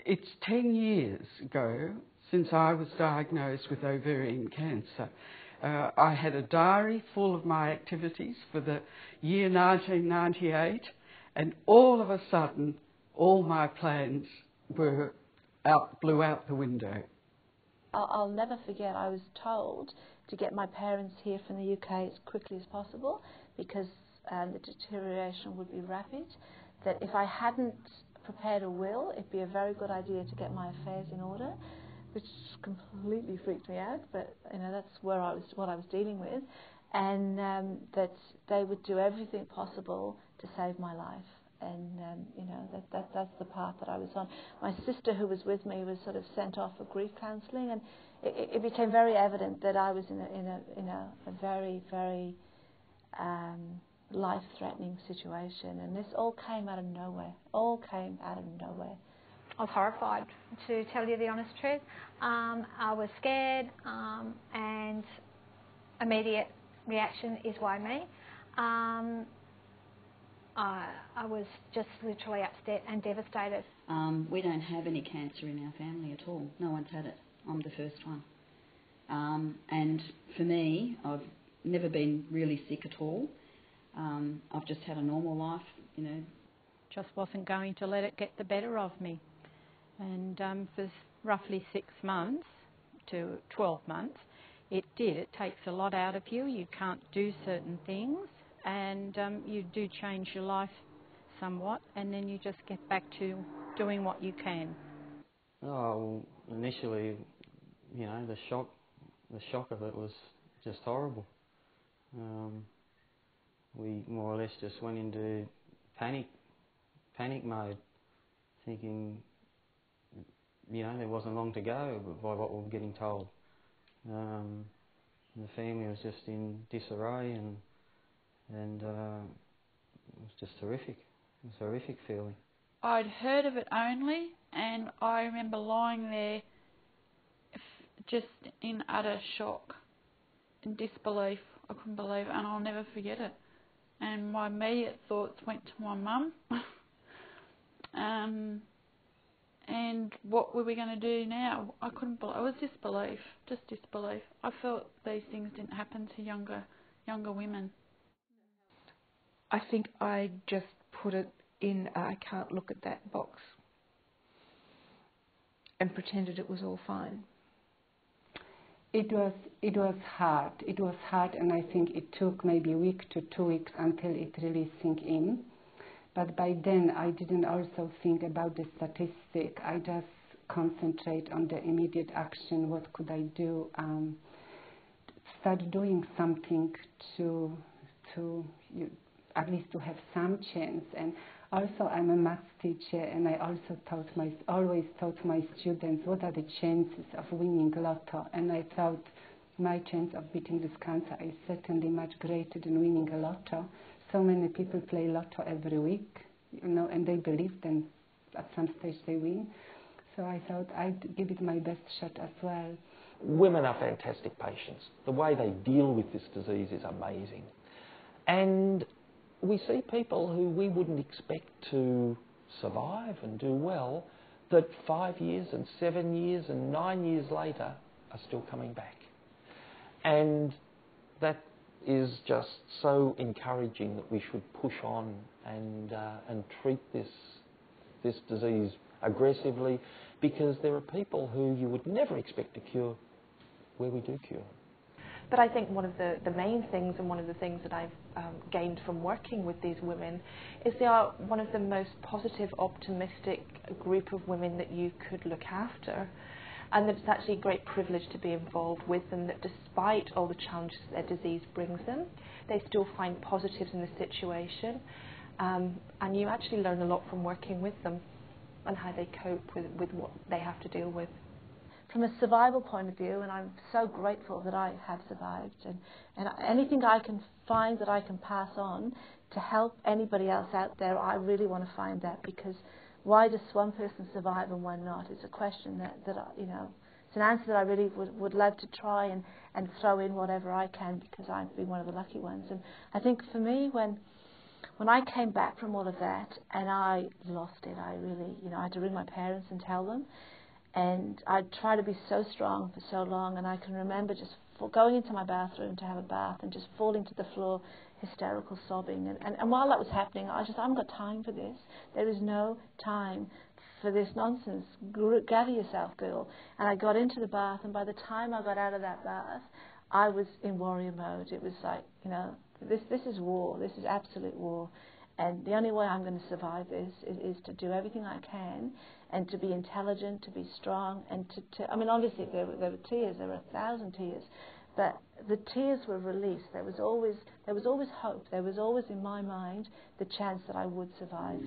It's 10 years ago since I was diagnosed with ovarian cancer. I had a diary full of my activities for the year 1998, and all of a sudden, all my plans blew out the window. I'll never forget, I was told to get my parents here from the UK as quickly as possible because the deterioration would be rapid, that if I hadn't prepared a will, it'd be a very good idea to get my affairs in order, which completely freaked me out, but you know, that's what I was dealing with, and that they would do everything possible to save my life. And you know, that's the path that I was on. My sister, who was with me, was sort of sent off for grief counselling, and it became very evident that I was in a very, very life-threatening situation. And this all came out of nowhere. I was horrified, to tell you the honest truth. I was scared, and immediate reaction is why me. I was just literally upset and devastated. We don't have any cancer in our family at all. No one's had it. I'm the first one. And for me, I've never been really sick at all. I've just had a normal life, you know. Just wasn't going to let it get the better of me. And for roughly 6 months to 12 months, it did. It takes a lot out of you. You can't do certain things, and you do change your life somewhat, and then you just get back to doing what you can. Oh, initially, you know, the shock of it was just horrible. We more or less just went into panic mode, thinking, you know, there wasn't long to go by what we were getting told. The family was just in disarray, and it was just horrific. It was a horrific feeling. I'd heard of it only, and I remember lying there just in utter shock and disbelief. I couldn't believe it, and I'll never forget it. And my immediate thoughts went to my mum. And what were we going to do now? I couldn't believe. It was disbelief, just disbelief. I felt these things didn't happen to younger women. I think I just put it in I can't look at that box and pretended it was all fine. It was hard. It was hard, and I think it took maybe a week to 2 weeks until it really sank in. But by then I didn't also think about the statistic. I just concentrate on the immediate action. What could I do? Start doing something to at least to have some chance. And also I'm a maths teacher, and I also always taught my students what are the chances of winning lotto. And I thought my chance of beating this cancer is certainly much greater than winning a lotto. So many people play lotto every week, you know, and they believe then at some stage they win. So I thought I'd give it my best shot as well. Women are fantastic patients. The way they deal with this disease is amazing. And we see people who we wouldn't expect to survive and do well, that 5 years and 7 years and 9 years later are still coming back. And that is just so encouraging that we should push on and treat this disease aggressively, because there are people who you would never expect to cure where we do cure. But I think one of the main things, and one of the things that I've gained from working with these women, is they are one of the most positive, optimistic group of women that you could look after. And that it's actually a great privilege to be involved with them, that despite all the challenges their disease brings them, they still find positives in the situation. And you actually learn a lot from working with them and how they cope with what they have to deal with. From a survival point of view, and I'm so grateful that I have survived, and anything I can find that I can pass on to help anybody else out there, I really want to find that, because why does one person survive and one not? It's a question that you know, it's an answer that I really would love to try and throw in whatever I can, because I've been one of the lucky ones. And I think for me, when when I came back from all of that, and I lost it, I really, I had to ring my parents and tell them. And I'd tried to be so strong for so long, and I can remember just going into my bathroom to have a bath and just falling to the floor, hysterical sobbing. And while that was happening, I haven't got time for this. There is no time for this nonsense. Gather yourself, girl. And I got into the bath, and by the time I got out of that bath, I was in warrior mode. It was like, this is war. This is absolute war. And the only way I'm going to survive this is to do everything I can, and to be intelligent, to be strong, and to obviously there were tears, there were 1,000 tears, but the tears were released. There was always hope. There was always in my mind the chance that I would survive.